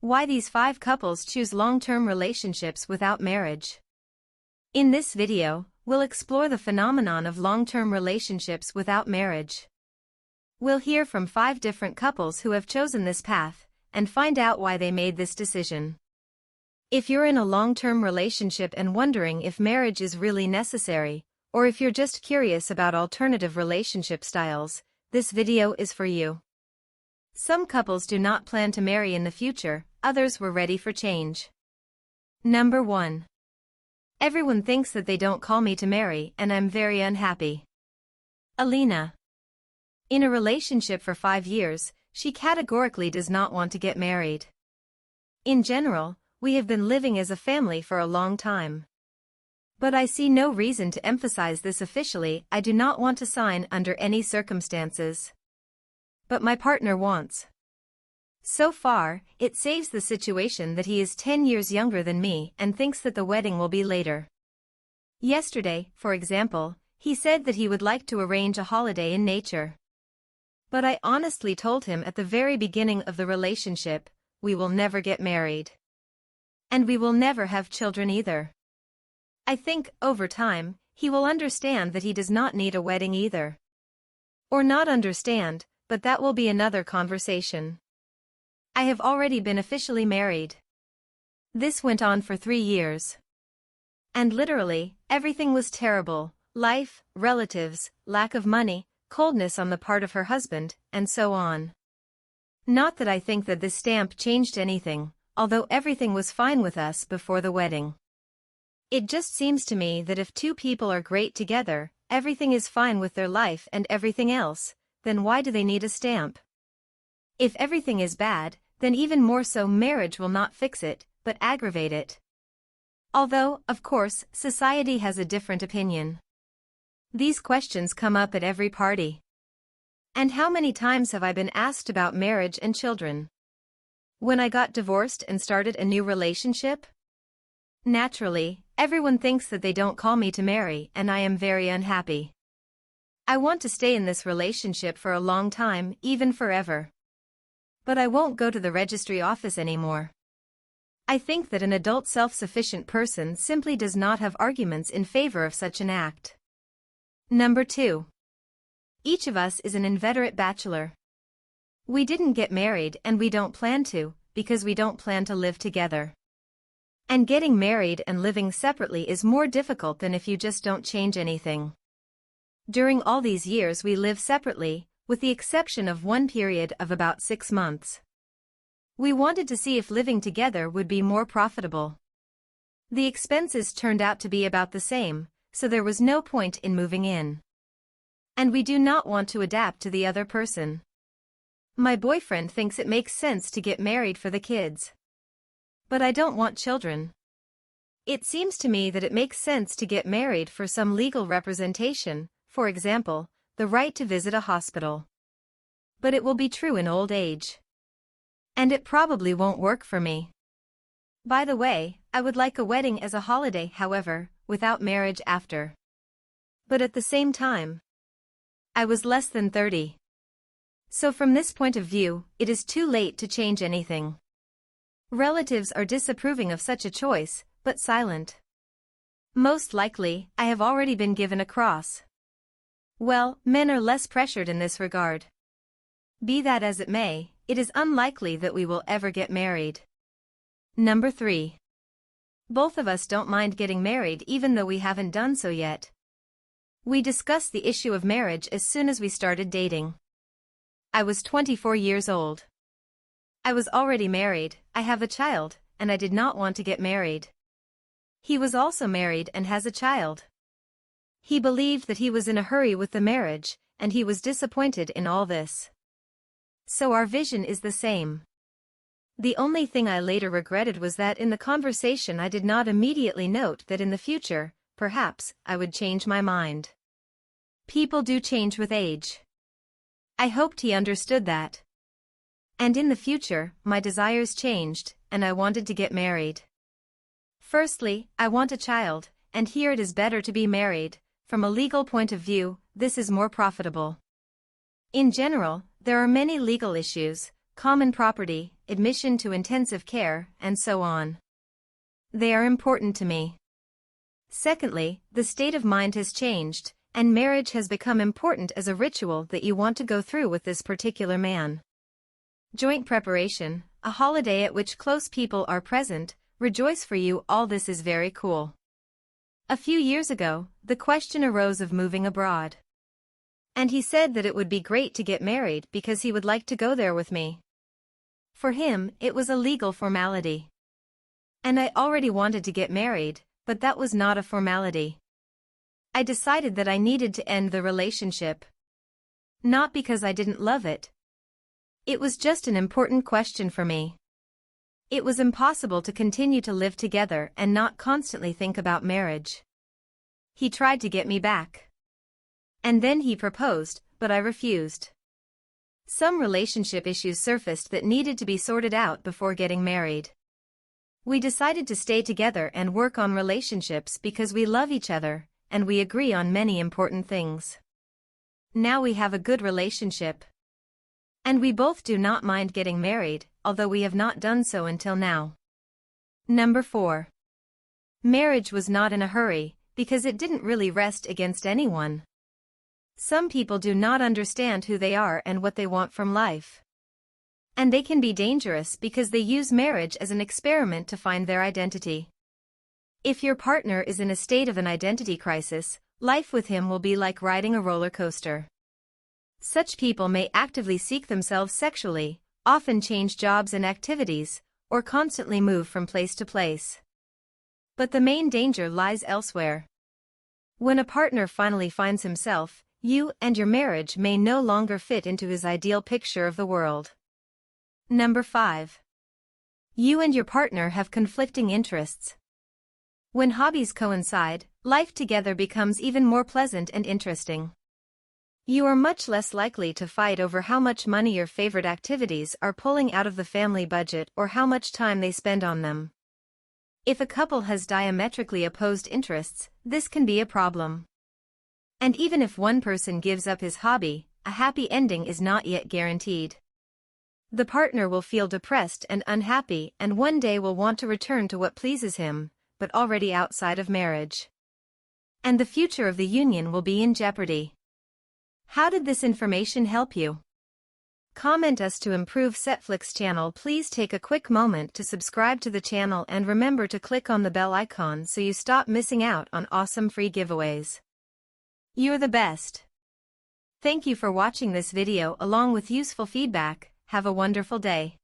Why these 5 couples choose long-term relationships without marriage. In this video, we'll explore the phenomenon of long-term relationships without marriage. We'll hear from 5 different couples who have chosen this path, and find out why they made this decision. If you're in a long-term relationship and wondering if marriage is really necessary, or if you're just curious about alternative relationship styles, this video is for you. Some couples do not plan to marry in the future, others were ready for change. Number 1. Everyone thinks that they don't call me to marry and I'm very unhappy. Alina. In a relationship for 5 years, she categorically does not want to get married. In general, we have been living as a family for a long time. But I see no reason to emphasize this officially. I do not want to sign under any circumstances. But my partner wants. So far, it saves the situation that he is 10 years younger than me and thinks that the wedding will be later. Yesterday, for example, he said that he would like to arrange a holiday in nature. But I honestly told him at the very beginning of the relationship, we will never get married. And we will never have children either. I think, over time, he will understand that he does not need a wedding either. Or not understand, but that will be another conversation. I have already been officially married. This went on for 3 years. And literally, everything was terrible: life, relatives, lack of money, coldness on the part of her husband, and so on. Not that I think that this stamp changed anything, although everything was fine with us before the wedding. It just seems to me that if 2 people are great together, everything is fine with their life and everything else, then why do they need a stamp? If everything is bad, then even more so marriage will not fix it, but aggravate it. Although, of course, society has a different opinion. These questions come up at every party. And how many times have I been asked about marriage and children? When I got divorced and started a new relationship? Naturally, everyone thinks that they don't call me to marry and I am very unhappy. I want to stay in this relationship for a long time, even forever. But I won't go to the registry office anymore. I think that an adult self-sufficient person simply does not have arguments in favor of such an act. Number 2. Each of us is an inveterate bachelor. We didn't get married and we don't plan to, because we don't plan to live together. And getting married and living separately is more difficult than if you just don't change anything. During all these years we live separately, with the exception of one period of about 6 months. We wanted to see if living together would be more profitable. The expenses turned out to be about the same, so there was no point in moving in. And we do not want to adapt to the other person. My boyfriend thinks it makes sense to get married for the kids. But I don't want children. It seems to me that it makes sense to get married for some legal representation, for example, the right to visit a hospital. But it will be true in old age. And it probably won't work for me. By the way, I would like a wedding as a holiday, however, without marriage after. But at the same time, I was less than 30. So from this point of view, it is too late to change anything. Relatives are disapproving of such a choice, but silent. Most likely, I have already been given a cross. Well, men are less pressured in this regard. Be that as it may, it is unlikely that we will ever get married. Number 3. Both of us don't mind getting married even though we haven't done so yet. We discussed the issue of marriage as soon as we started dating. I was 24 years old. I was already married, I have a child, and I did not want to get married. He was also married and has a child. He believed that he was in a hurry with the marriage, and he was disappointed in all this. So our vision is the same. The only thing I later regretted was that in the conversation I did not immediately note that in the future, perhaps, I would change my mind. People do change with age. I hoped he understood that. And in the future, my desires changed, and I wanted to get married. Firstly, I want a child, and here it is better to be married. From a legal point of view, this is more profitable. In general, there are many legal issues, common property, admission to intensive care, and so on. They are important to me. Secondly, the state of mind has changed, and marriage has become important as a ritual that you want to go through with this particular man. Joint preparation, a holiday at which close people are present, rejoice for you, all this is very cool. A few years ago, the question arose of moving abroad. And he said that it would be great to get married because he would like to go there with me. For him, it was a legal formality. And I already wanted to get married, but that was not a formality. I decided that I needed to end the relationship. Not because I didn't love it. It was just an important question for me. It was impossible to continue to live together and not constantly think about marriage. He tried to get me back. And then he proposed, but I refused. Some relationship issues surfaced that needed to be sorted out before getting married. We decided to stay together and work on relationships because we love each other, and we agree on many important things. Now we have a good relationship. And we both do not mind getting married, although we have not done so until now. Number 4. Marriage was not in a hurry, because it didn't really rest against anyone. Some people do not understand who they are and what they want from life. And they can be dangerous because they use marriage as an experiment to find their identity. If your partner is in a state of an identity crisis, life with him will be like riding a roller coaster. Such people may actively seek themselves sexually, often change jobs and activities, or constantly move from place to place. But the main danger lies elsewhere. When a partner finally finds himself, you and your marriage may no longer fit into his ideal picture of the world. Number 5. You and your partner have conflicting interests. When hobbies coincide, life together becomes even more pleasant and interesting. You are much less likely to fight over how much money your favorite activities are pulling out of the family budget or how much time they spend on them. If a couple has diametrically opposed interests, this can be a problem. And even if one person gives up his hobby, a happy ending is not yet guaranteed. The partner will feel depressed and unhappy and one day will want to return to what pleases him, but already outside of marriage. And the future of the union will be in jeopardy. How did this information help you? Comment us to improve Setflix channel. Please take a quick moment to subscribe to the channel and remember to click on the bell icon so you stop missing out on awesome free giveaways. You're the best. Thank you for watching this video along with useful feedback. Have a wonderful day.